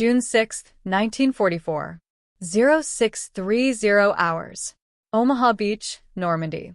June 6, 1944. 0630 hours. Omaha Beach, Normandy.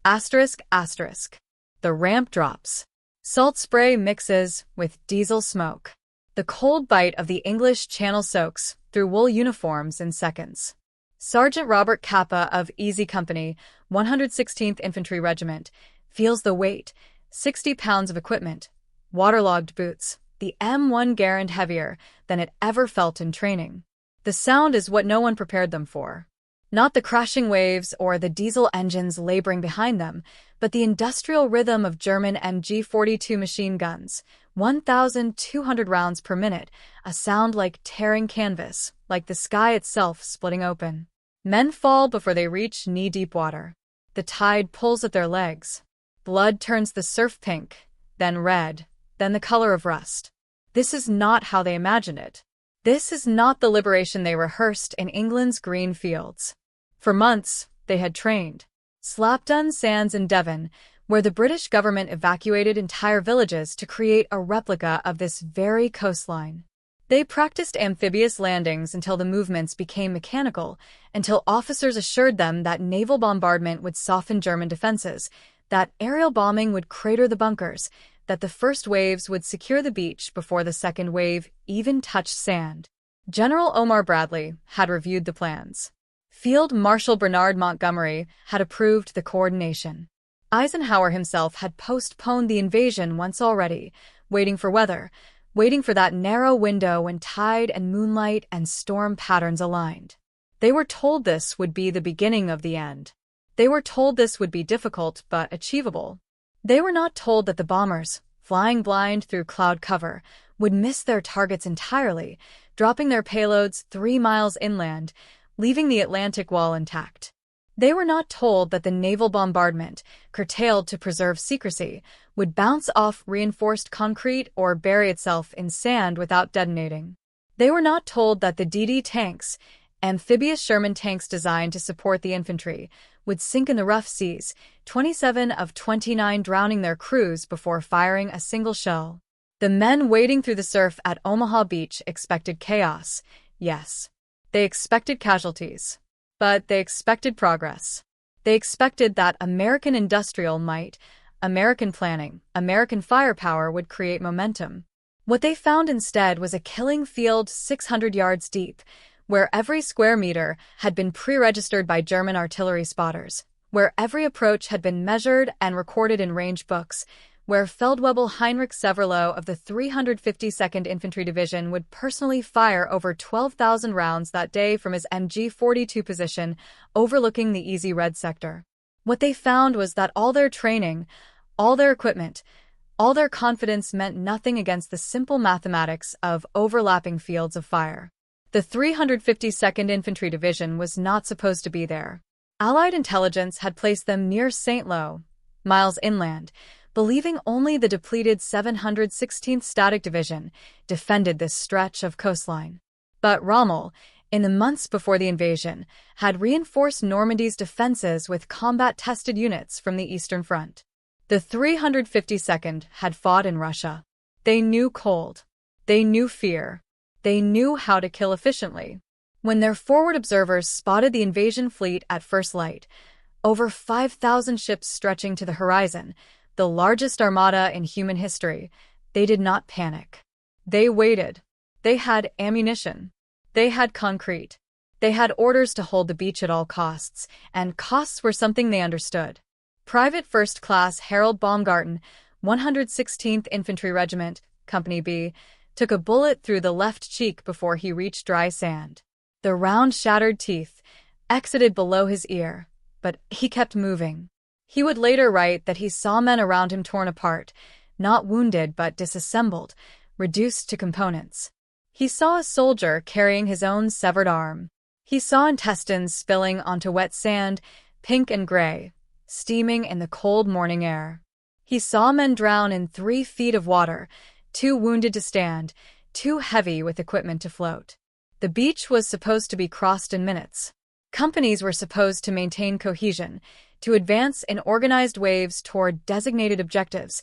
Asterisk, asterisk. The ramp drops. Salt spray mixes with diesel smoke. The cold bite of the English Channel soaks through wool uniforms in seconds. Sergeant Robert Capa of Easy Company, 116th Infantry Regiment, feels the weight, 60 pounds of equipment, waterlogged boots, the M1 Garand heavier than it ever felt in training. The sound is what no one prepared them for. Not the crashing waves or the diesel engines laboring behind them, but the industrial rhythm of German MG42 machine guns, 1,200 rounds per minute, a sound like tearing canvas, like the sky itself splitting open. Men fall before they reach knee-deep water. The tide pulls at their legs. Blood turns the surf pink, then red, then the color of rust. This is not how they imagined it. This is not the liberation they rehearsed in England's green fields. For months, they had trained. Slapdon Sands in Devon, where the British government evacuated entire villages to create a replica of this very coastline. They practiced amphibious landings until the movements became mechanical, until officers assured them that naval bombardment would soften German defenses, that aerial bombing would crater the bunkers, that the first waves would secure the beach before the second wave even touched sand. General Omar Bradley had reviewed the plans. Field Marshal Bernard Montgomery had approved the coordination. Eisenhower himself had postponed the invasion once already, waiting for weather, waiting for that narrow window when tide and moonlight and storm patterns aligned. They were told this would be the beginning of the end. They were told this would be difficult but achievable. They were not told that the bombers, flying blind through cloud cover, would miss their targets entirely, dropping their payloads 3 miles inland, leaving the Atlantic wall intact. They were not told that the naval bombardment, curtailed to preserve secrecy, would bounce off reinforced concrete or bury itself in sand without detonating. They were not told that the DD tanks, amphibious Sherman tanks designed to support the infantry, would sink in the rough seas, 27 of 29 drowning their crews before firing a single shell. The men wading through the surf at Omaha Beach expected chaos. Yes, they expected casualties. But they expected progress. They expected that American industrial might, American planning, American firepower would create momentum. What they found instead was a killing field 600 yards deep, where every square meter had been pre-registered by German artillery spotters, where every approach had been measured and recorded in range books, where Feldwebel Heinrich Severloh of the 352nd Infantry Division would personally fire over 12,000 rounds that day from his MG42 position overlooking the easy red sector. What they found was that all their training, all their equipment, all their confidence meant nothing against the simple mathematics of overlapping fields of fire. The 352nd Infantry Division was not supposed to be there. Allied intelligence had placed them near St. Lo, miles inland, believing only the depleted 716th Static Division defended this stretch of coastline. But Rommel, in the months before the invasion, had reinforced Normandy's defenses with combat-tested units from the Eastern Front. The 352nd had fought in Russia. They knew cold. They knew fear. They knew how to kill efficiently. When their forward observers spotted the invasion fleet at first light, over 5,000 ships stretching to the horizon, the largest armada in human history, they did not panic. They waited. They had ammunition. They had concrete. They had orders to hold the beach at all costs, and costs were something they understood. Private First Class Harold Baumgarten, 116th Infantry Regiment, Company B, took a bullet through the left cheek before he reached dry sand. The round shattered teeth exited below his ear, but he kept moving. He would later write that he saw men around him torn apart, not wounded but disassembled, reduced to components. He saw a soldier carrying his own severed arm. He saw intestines spilling onto wet sand, pink and gray, steaming in the cold morning air. He saw men drown in 3 feet of water, too wounded to stand, too heavy with equipment to float. The beach was supposed to be crossed in minutes. Companies were supposed to maintain cohesion, to advance in organized waves toward designated objectives,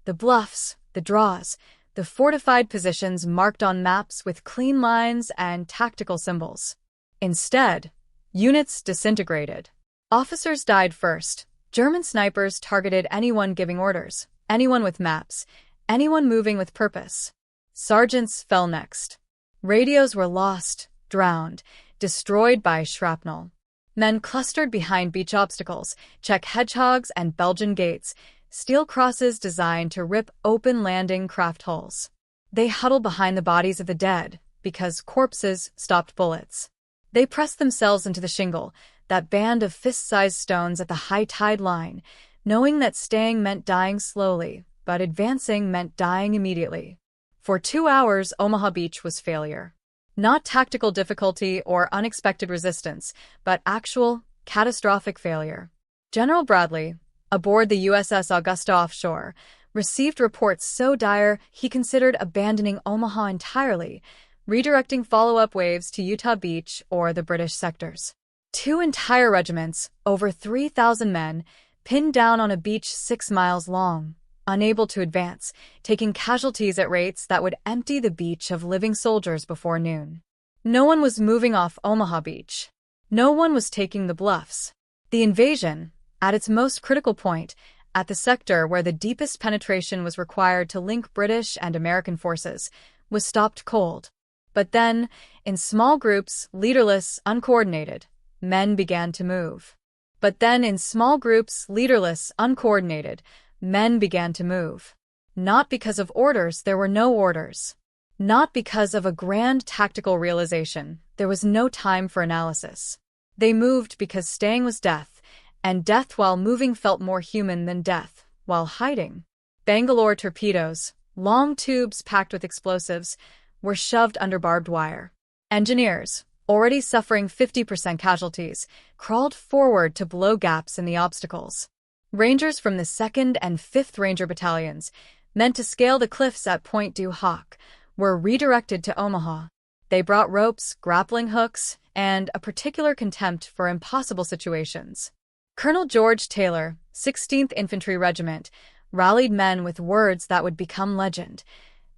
the bluffs, the draws, the fortified positions marked on maps with clean lines and tactical symbols. Instead, units disintegrated. Officers died first. German snipers targeted anyone giving orders, anyone with maps, anyone moving with purpose. Sergeants fell next. Radios were lost, drowned, destroyed by shrapnel. Men clustered behind beach obstacles, Czech hedgehogs and Belgian gates, steel crosses designed to rip open landing craft hulls. They huddled behind the bodies of the dead because corpses stopped bullets. They pressed themselves into the shingle, that band of fist-sized stones at the high tide line, knowing that staying meant dying slowly, but advancing meant dying immediately. For 2 hours, Omaha Beach was failure. Not tactical difficulty or unexpected resistance, but actual, catastrophic failure. General Bradley, aboard the USS Augusta offshore, received reports so dire he considered abandoning Omaha entirely, redirecting follow-up waves to Utah Beach or the British sectors. 2 entire regiments, over 3,000 men, pinned down on a beach 6 miles long, unable to advance, taking casualties at rates that would empty the beach of living soldiers before noon. No one was moving off Omaha Beach. No one was taking the bluffs. The invasion, at its most critical point, at the sector where the deepest penetration was required to link British and American forces, was stopped cold. But then, in small groups, leaderless, uncoordinated, men began to move. But then in small groups, leaderless, uncoordinated, men began to move. Not because of orders, there were no orders. Not because of a grand tactical realization, there was no time for analysis. They moved because staying was death, and death while moving felt more human than death while hiding. Bangalore torpedoes, long tubes packed with explosives, were shoved under barbed wire. Engineers, already suffering 50% casualties, crawled forward to blow gaps in the obstacles. Rangers from the 2nd and 5th Ranger Battalions, meant to scale the cliffs at Point du Hoc, were redirected to Omaha. They brought ropes, grappling hooks, and a particular contempt for impossible situations. Colonel George Taylor, 16th Infantry Regiment, rallied men with words that would become legend.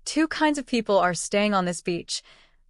2 kinds of people are staying on this beach,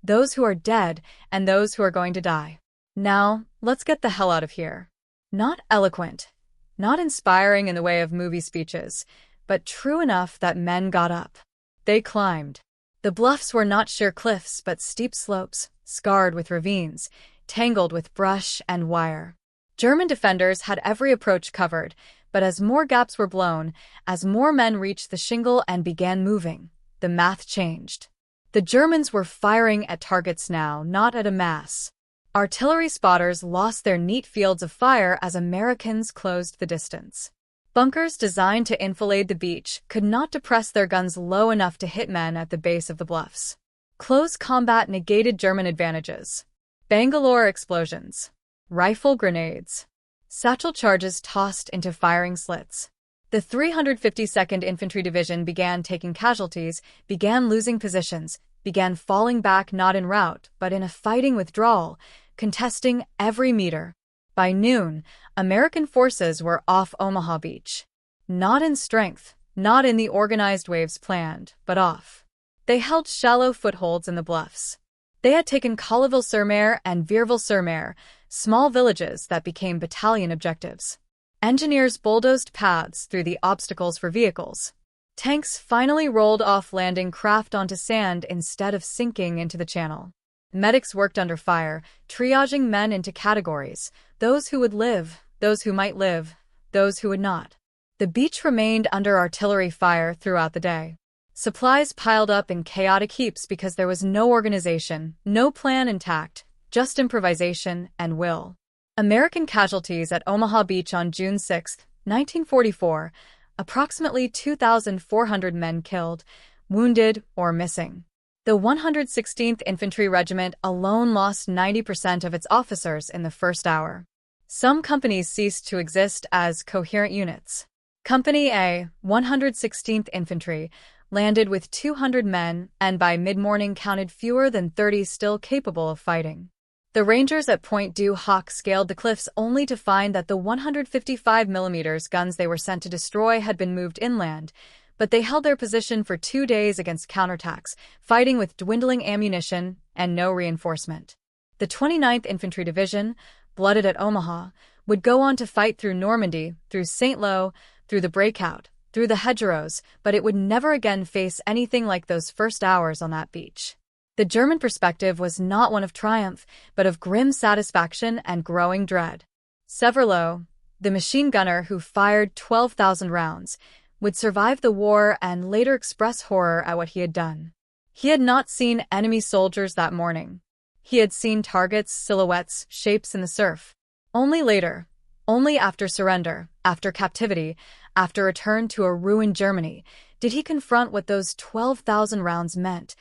those who are dead and those who are going to die. Now, let's get the hell out of here. Not eloquent, not inspiring in the way of movie speeches, but true enough that men got up. They climbed. The bluffs were not sheer cliffs but steep slopes, scarred with ravines, tangled with brush and wire. German defenders had every approach covered, but as more gaps were blown, as more men reached the shingle and began moving, the math changed. The Germans were firing at targets now, not at a mass. Artillery spotters lost their neat fields of fire as Americans closed the distance. Bunkers designed to enfilade the beach could not depress their guns low enough to hit men at the base of the bluffs. Close combat negated German advantages. Bangalore explosions. Rifle grenades. Satchel charges tossed into firing slits. The 352nd Infantry Division began taking casualties, began losing positions, began falling back not in rout, but in a fighting withdrawal, contesting every meter. By noon, American forces were off Omaha Beach. Not in strength, not in the organized waves planned, but off. They held shallow footholds in the bluffs. They had taken Colleville-sur-Mer and Vierville-sur-Mer, small villages that became battalion objectives. Engineers bulldozed paths through the obstacles for vehicles. Tanks finally rolled off landing craft onto sand instead of sinking into the channel. Medics worked under fire, triaging men into categories: those who would live, those who might live, those who would not. The beach remained under artillery fire throughout the day. Supplies piled up in chaotic heaps because there was no organization, no plan intact, just improvisation and will. American casualties at Omaha Beach on June 6, 1944, approximately 2,400 men killed, wounded, or missing. The 116th Infantry Regiment alone lost 90% of its officers in the first hour. Some companies ceased to exist as coherent units. Company A, 116th Infantry, landed with 200 men and by mid-morning counted fewer than 30 still capable of fighting. The Rangers at Point du Hoc scaled the cliffs only to find that the 155mm guns they were sent to destroy had been moved inland, but they held their position for 2 days against counterattacks, fighting with dwindling ammunition and no reinforcement. The 29th Infantry Division, blooded at Omaha, would go on to fight through Normandy, through St. Lo, through the breakout, through the hedgerows, but it would never again face anything like those first hours on that beach. The German perspective was not one of triumph, but of grim satisfaction and growing dread. Severloh, the machine gunner who fired 12,000 rounds, would survive the war and later express horror at what he had done. He had not seen enemy soldiers that morning. He had seen targets, silhouettes, shapes in the surf. Only later, only after surrender, after captivity, after return to a ruined Germany, did he confront what those 12,000 rounds meant.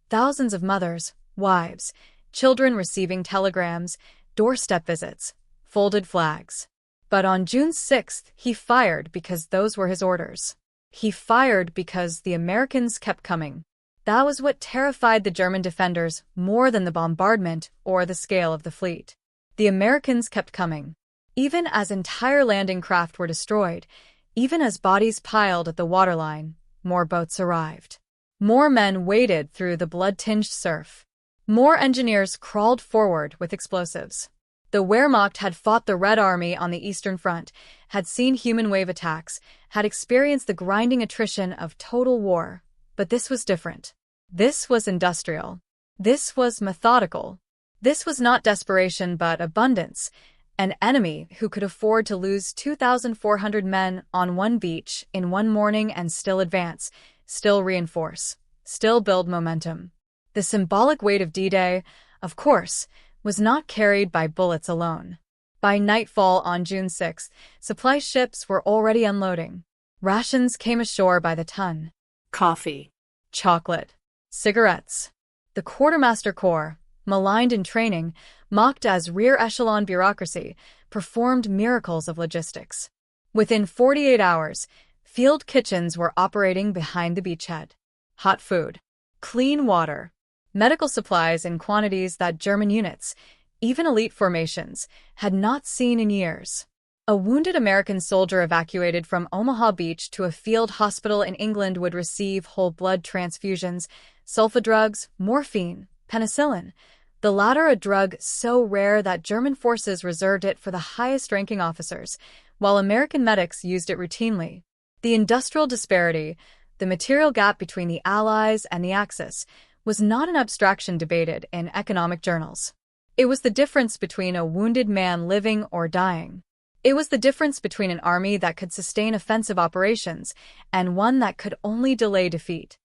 Thousands of mothers, wives, children receiving telegrams, doorstep visits, folded flags. But on June 6th, he fired because those were his orders. He fired because the Americans kept coming. That was what terrified the German defenders more than the bombardment or the scale of the fleet. The Americans kept coming. Even as entire landing craft were destroyed, even as bodies piled at the waterline, more boats arrived. More men waded through the blood-tinged surf. More engineers crawled forward with explosives. The Wehrmacht had fought the Red Army on the Eastern Front, had seen human wave attacks, had experienced the grinding attrition of total war. But this was different. This was industrial. This was methodical. This was not desperation but abundance. An enemy who could afford to lose 2,400 men on one beach in one morning and still advance, still reinforce, still build momentum. The symbolic weight of D-Day, of course, was not carried by bullets alone. By nightfall on June 6, supply ships were already unloading. Rations came ashore by the ton. Coffee, Chocolate, cigarettes. The Quartermaster Corps, maligned in training, mocked as rear-echelon bureaucracy, performed miracles of logistics. Within 48 hours, field kitchens were operating behind the beachhead. Hot food, clean water, medical supplies in quantities that German units, even elite formations, had not seen in years. A wounded American soldier evacuated from Omaha Beach to a field hospital in England would receive whole blood transfusions, sulfa drugs, morphine, penicillin, the latter a drug so rare that German forces reserved it for the highest-ranking officers, while American medics used it routinely. The industrial disparity, the material gap between the Allies and the Axis, was not an abstraction debated in economic journals. It was the difference between a wounded man living or dying. It was the difference between an army that could sustain offensive operations and one that could only delay defeat.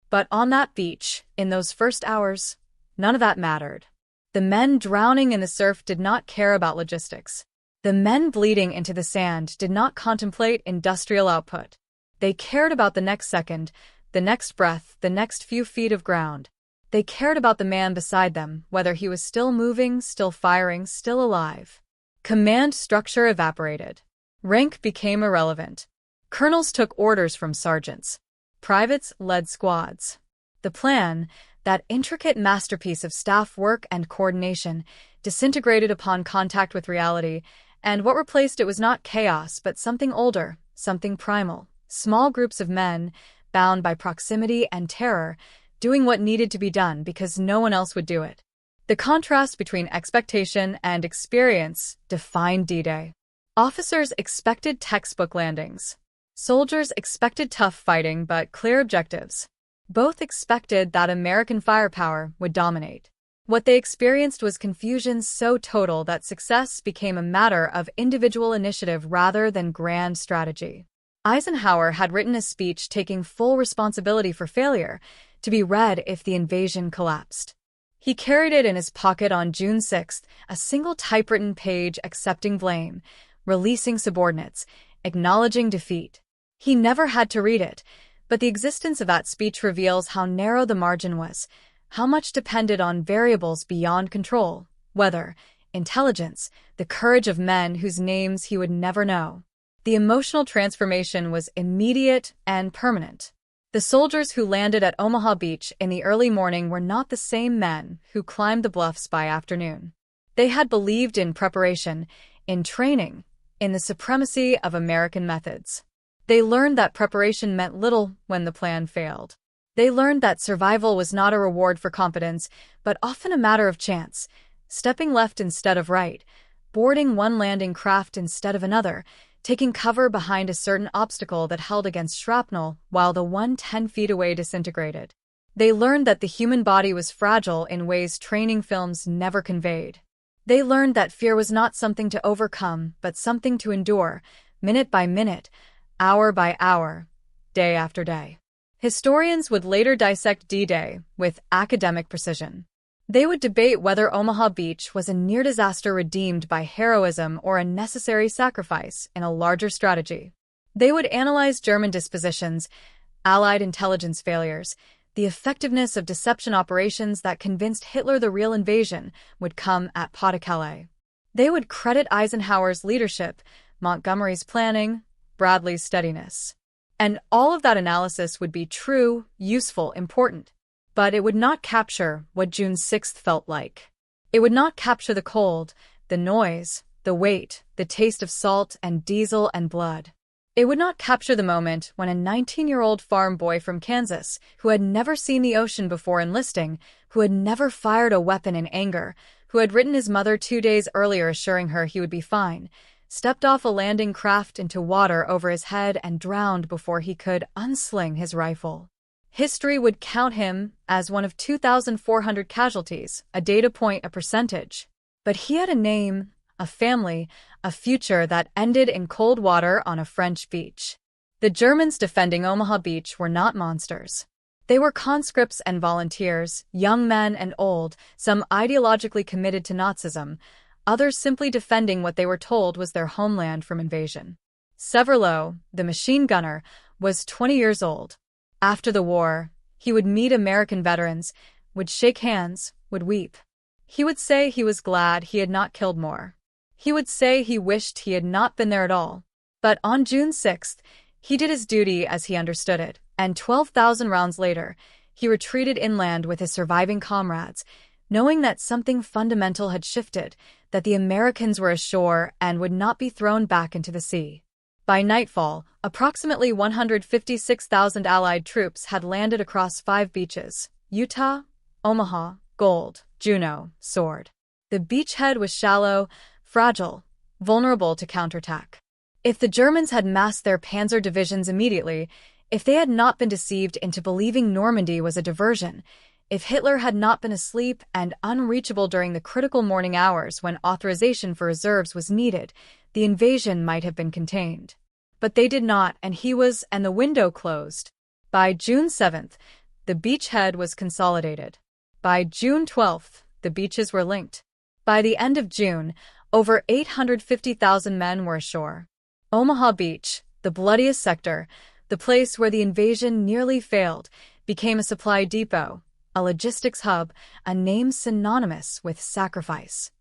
But on that beach, in those first hours, none of that mattered. The men drowning in the surf did not care about logistics. The men bleeding into the sand did not contemplate industrial output. They cared about the next second, the next breath, the next few feet of ground. They cared about the man beside them, whether he was still moving, still firing, still alive. Command structure evaporated. Rank became irrelevant. Colonels took orders from sergeants. Privates led squads. The plan, that intricate masterpiece of staff work and coordination, disintegrated upon contact with reality, and what replaced it was not chaos but something older, something primal. Small groups of men, bound by proximity and terror, doing what needed to be done because no one else would do it. The contrast between expectation and experience defined D-Day. Officers expected textbook landings. Soldiers expected tough fighting but clear objectives. Both expected that American firepower would dominate. What they experienced was confusion so total that success became a matter of individual initiative rather than grand strategy. Eisenhower had written a speech taking full responsibility for failure, to be read if the invasion collapsed. He carried it in his pocket on June 6th, a single typewritten page accepting blame, releasing subordinates, acknowledging defeat. He never had to read it, but the existence of that speech reveals how narrow the margin was, how much depended on variables beyond control, weather, intelligence, the courage of men whose names he would never know. The emotional transformation was immediate and permanent. The soldiers who landed at Omaha Beach in the early morning were not the same men who climbed the bluffs by afternoon. They had believed in preparation, in training, in the supremacy of American methods. They learned that preparation meant little when the plan failed. They learned that survival was not a reward for competence, but often a matter of chance, stepping left instead of right, boarding one landing craft instead of another, taking cover behind a certain obstacle that held against shrapnel while the one 10 feet away disintegrated. They learned that the human body was fragile in ways training films never conveyed. They learned that fear was not something to overcome, but something to endure, minute by minute, hour by hour, day after day. Historians would later dissect D-Day with academic precision. They would debate whether Omaha Beach was a near disaster redeemed by heroism or a necessary sacrifice in a larger strategy. They would analyze German dispositions, Allied intelligence failures, the effectiveness of deception operations that convinced Hitler the real invasion would come at Pas-de-Calais. They would credit Eisenhower's leadership, Montgomery's planning, Bradley's steadiness. And all of that analysis would be true, useful, important. But it would not capture what June 6th felt like. It would not capture the cold, the noise, the weight, the taste of salt and diesel and blood. It would not capture the moment when a 19-year-old farm boy from Kansas, who had never seen the ocean before enlisting, who had never fired a weapon in anger, who had written his mother 2 days earlier assuring her he would be fine, stepped off a landing craft into water over his head and drowned before he could unsling his rifle. History would count him as one of 2,400 casualties, a data point, a percentage. But he had a name, a family, a future that ended in cold water on a French beach. The Germans defending Omaha Beach were not monsters. They were conscripts and volunteers, young men and old, some ideologically committed to Nazism, others simply defending what they were told was their homeland from invasion. Severloh, the machine gunner, was 20 years old. After the war, he would meet American veterans, would shake hands, would weep. He would say he was glad he had not killed more. He would say he wished he had not been there at all. But on June 6th, he did his duty as he understood it, and 12,000 rounds later, he retreated inland with his surviving comrades, knowing that something fundamental had shifted, that the Americans were ashore and would not be thrown back into the sea. By nightfall, approximately 156,000 Allied troops had landed across 5 beaches: Utah, Omaha, Gold, Juneau, Sword. The beachhead was shallow, fragile, vulnerable to counterattack. If the Germans had massed their panzer divisions immediately, if they had not been deceived into believing Normandy was a diversion, if Hitler had not been asleep and unreachable during the critical morning hours when authorization for reserves was needed, the invasion might have been contained. But they did not, and the window closed. By June 7th, the beachhead was consolidated. By June 12th, the beaches were linked. By the end of June, over 850,000 men were ashore. Omaha Beach, the bloodiest sector, the place where the invasion nearly failed, became a supply depot, a logistics hub, a name synonymous with sacrifice.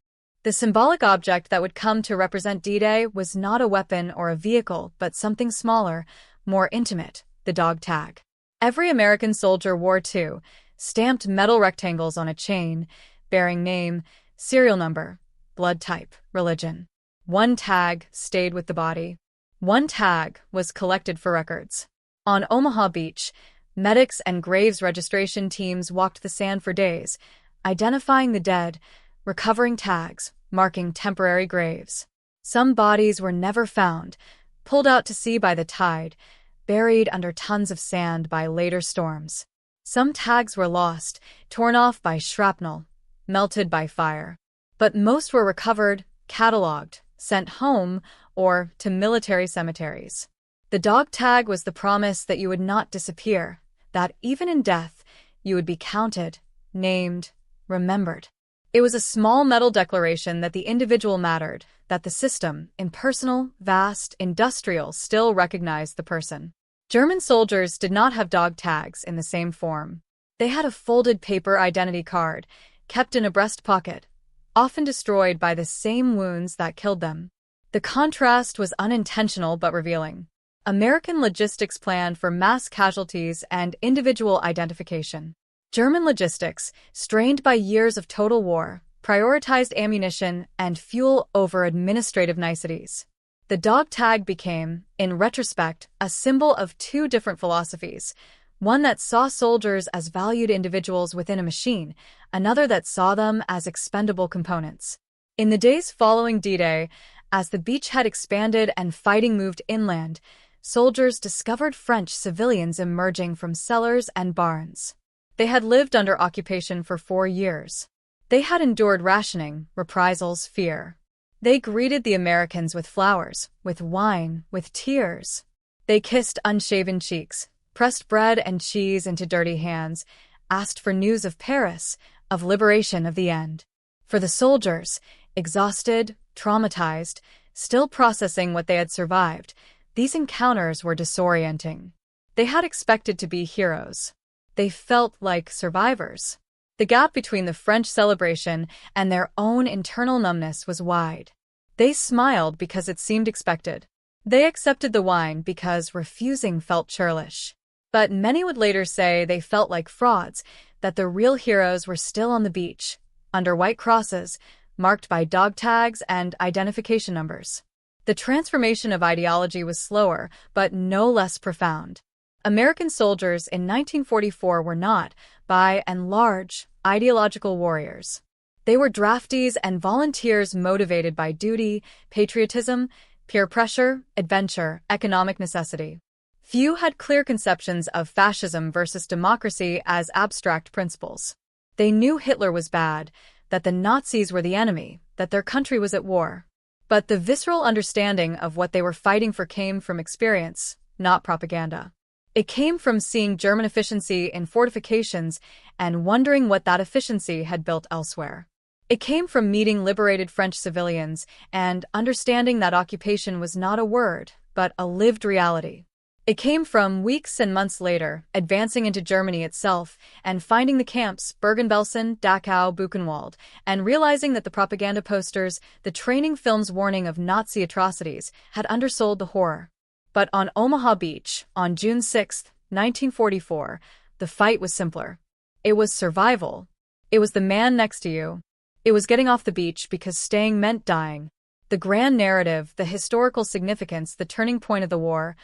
The symbolic object that would come to represent D-Day was not a weapon or a vehicle, but something smaller, more intimate, the dog tag. Every American soldier wore 2 stamped metal rectangles on a chain, bearing name, serial number, blood type, religion. 1 tag stayed with the body. 1 tag was collected for records. On Omaha Beach, medics and graves registration teams walked the sand for days, identifying the dead, recovering tags, marking temporary graves. Some bodies were never found, pulled out to sea by the tide, buried under tons of sand by later storms. Some tags were lost, torn off by shrapnel, melted by fire. But most were recovered, catalogued, sent home, or to military cemeteries. The dog tag was the promise that you would not disappear, that even in death, you would be counted, named, remembered. It was a small metal declaration that the individual mattered, that the system, impersonal, vast, industrial, still recognized the person. German soldiers did not have dog tags in the same form. They had a folded paper identity card, kept in a breast pocket, often destroyed by the same wounds that killed them. The contrast was unintentional but revealing. American logistics planned for mass casualties and individual identification. German logistics, strained by years of total war, prioritized ammunition and fuel over administrative niceties. The dog tag became, in retrospect, a symbol of two different philosophies, one that saw soldiers as valued individuals within a machine, another that saw them as expendable components. In the days following D-Day, as the beachhead expanded and fighting moved inland, soldiers discovered French civilians emerging from cellars and barns. They had lived under occupation for 4 years. They had endured rationing, reprisals, fear. They greeted the Americans with flowers, with wine, with tears. They kissed unshaven cheeks, pressed bread and cheese into dirty hands, asked for news of Paris, of liberation, of the end. For the soldiers, exhausted, traumatized, still processing what they had survived, these encounters were disorienting. They had expected to be heroes. They felt like survivors. The gap between the French celebration and their own internal numbness was wide. They smiled because it seemed expected. They accepted the wine because refusing felt churlish. But many would later say they felt like frauds, that the real heroes were still on the beach, under white crosses, marked by dog tags and identification numbers. The transformation of ideology was slower, but no less profound. American soldiers in 1944 were not, by and large, ideological warriors. They were draftees and volunteers motivated by duty, patriotism, peer pressure, adventure, economic necessity. Few had clear conceptions of fascism versus democracy as abstract principles. They knew Hitler was bad, that the Nazis were the enemy, that their country was at war. But the visceral understanding of what they were fighting for came from experience, not propaganda. It came from seeing German efficiency in fortifications and wondering what that efficiency had built elsewhere. It came from meeting liberated French civilians and understanding that occupation was not a word, but a lived reality. It came from weeks and months later, advancing into Germany itself and finding the camps Bergen-Belsen, Dachau, Buchenwald, and realizing that the propaganda posters, the training films warning of Nazi atrocities, had undersold the horror. But on Omaha Beach, on June 6, 1944, the fight was simpler. It was survival. It was the man next to you. It was getting off the beach because staying meant dying. The grand narrative, the historical significance, the turning point of the war,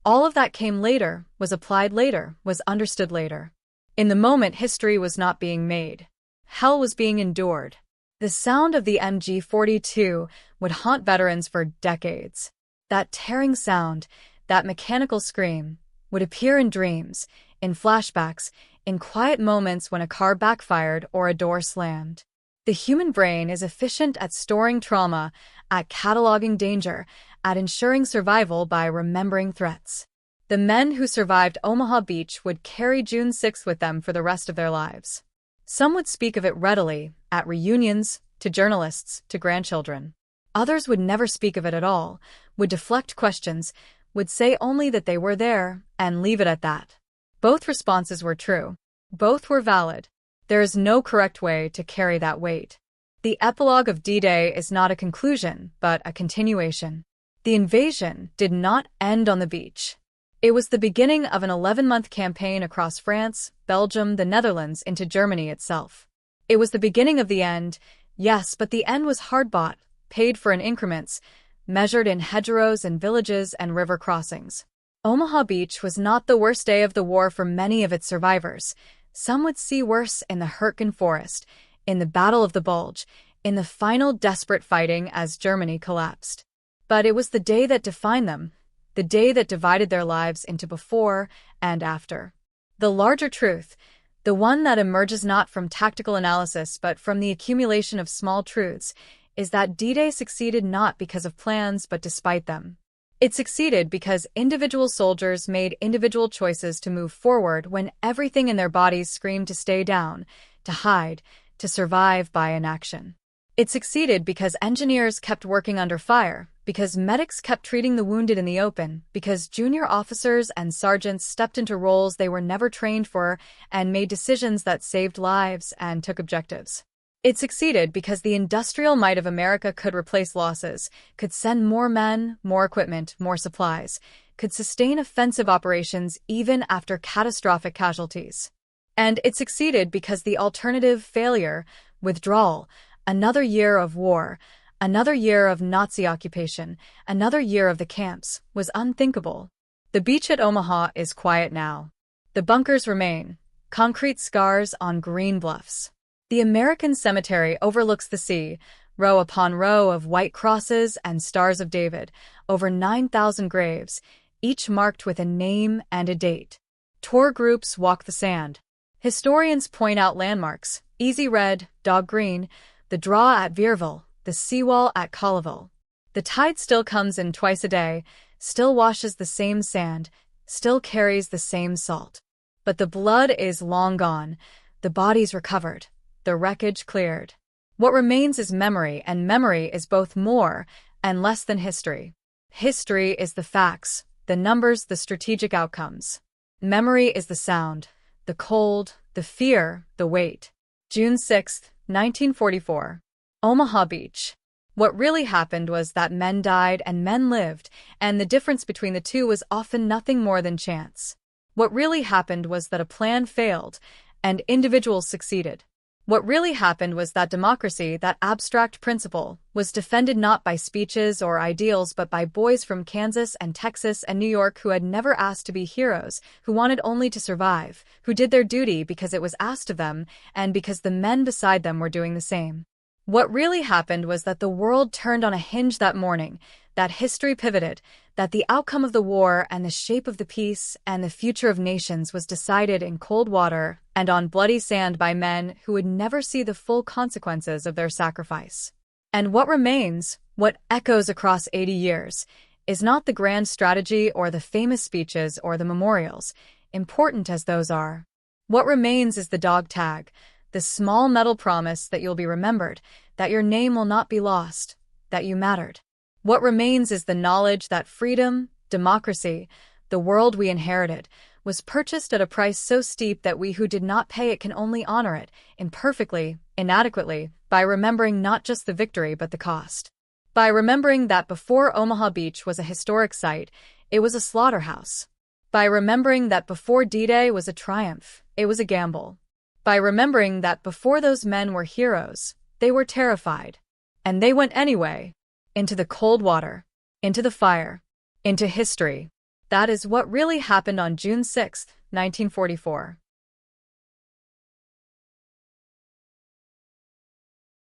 all of that came later, was applied later, was understood later. In the moment, history was not being made. Hell was being endured. The sound of the MG42 would haunt veterans for decades. That tearing sound, that mechanical scream, would appear in dreams, in flashbacks, in quiet moments when a car backfired or a door slammed. The human brain is efficient at storing trauma, at cataloging danger, at ensuring survival by remembering threats. The men who survived Omaha Beach would carry June 6 with them for the rest of their lives. Some would speak of it readily, at reunions, to journalists, to grandchildren. Others would never speak of it at all, would deflect questions, would say only that they were there, and leave it at that. Both responses were true. Both were valid. There is no correct way to carry that weight. The epilogue of D-Day is not a conclusion, but a continuation. The invasion did not end on the beach. It was the beginning of an 11-month campaign across France, Belgium, the Netherlands, into Germany itself. It was the beginning of the end, yes, but the end was hard-bought, paid for in increments, measured in hedgerows and villages and river crossings. Omaha Beach was not the worst day of the war for many of its survivors. Some would see worse in the Hürtgen Forest, in the Battle of the Bulge, in the final desperate fighting as Germany collapsed. But it was the day that defined them, the day that divided their lives into before and after. The larger truth, the one that emerges not from tactical analysis but from the accumulation of small truths, is that D-Day succeeded not because of plans but despite them. It succeeded because individual soldiers made individual choices to move forward when everything in their bodies screamed to stay down, to hide, to survive by inaction. It succeeded because engineers kept working under fire, because medics kept treating the wounded in the open, because junior officers and sergeants stepped into roles they were never trained for and made decisions that saved lives and took objectives. It succeeded because the industrial might of America could replace losses, could send more men, more equipment, more supplies, could sustain offensive operations even after catastrophic casualties. And it succeeded because the alternative, failure, withdrawal, another year of war, Another year of Nazi occupation, another year of the camps, was unthinkable. The beach at Omaha is quiet now. The bunkers remain, concrete scars on green bluffs. The American cemetery overlooks the sea, row upon row of white crosses and stars of David, over 9,000 graves, each marked with a name and a date. Tour groups walk the sand. Historians point out landmarks: Easy Red, Dog Green, the Draw at Vierville, the seawall at Colleville. The tide still comes in twice a day, still washes the same sand, still carries the same salt. But the blood is long gone, the bodies recovered, the wreckage cleared. What remains is memory, and memory is both more and less than history. History is the facts, the numbers, the strategic outcomes. Memory is the sound, the cold, the fear, the weight. June 6, 1944. Omaha Beach. What really happened was that men died and men lived, and the difference between the two was often nothing more than chance. What really happened was that a plan failed, and individuals succeeded. What really happened was that democracy, that abstract principle, was defended not by speeches or ideals but by boys from Kansas and Texas and New York who had never asked to be heroes, who wanted only to survive, who did their duty because it was asked of them and because the men beside them were doing the same. What really happened was that the world turned on a hinge that morning, that history pivoted, that the outcome of the war and the shape of the peace and the future of nations was decided in cold water and on bloody sand by men who would never see the full consequences of their sacrifice. And what remains, what echoes across 80 years, is not the grand strategy or the famous speeches or the memorials, important as those are. What remains is the dog tag, the small metal promise that you'll be remembered, that your name will not be lost, that you mattered. What remains is the knowledge that freedom, democracy, the world we inherited, was purchased at a price so steep that we who did not pay it can only honor it, imperfectly, inadequately, by remembering not just the victory but the cost. By remembering that before Omaha Beach was a historic site, it was a slaughterhouse. By remembering that before D-Day was a triumph, it was a gamble. By remembering that before those men were heroes, they were terrified. And they went anyway. Into the cold water, into the fire, into history. That is what really happened on June 6, 1944.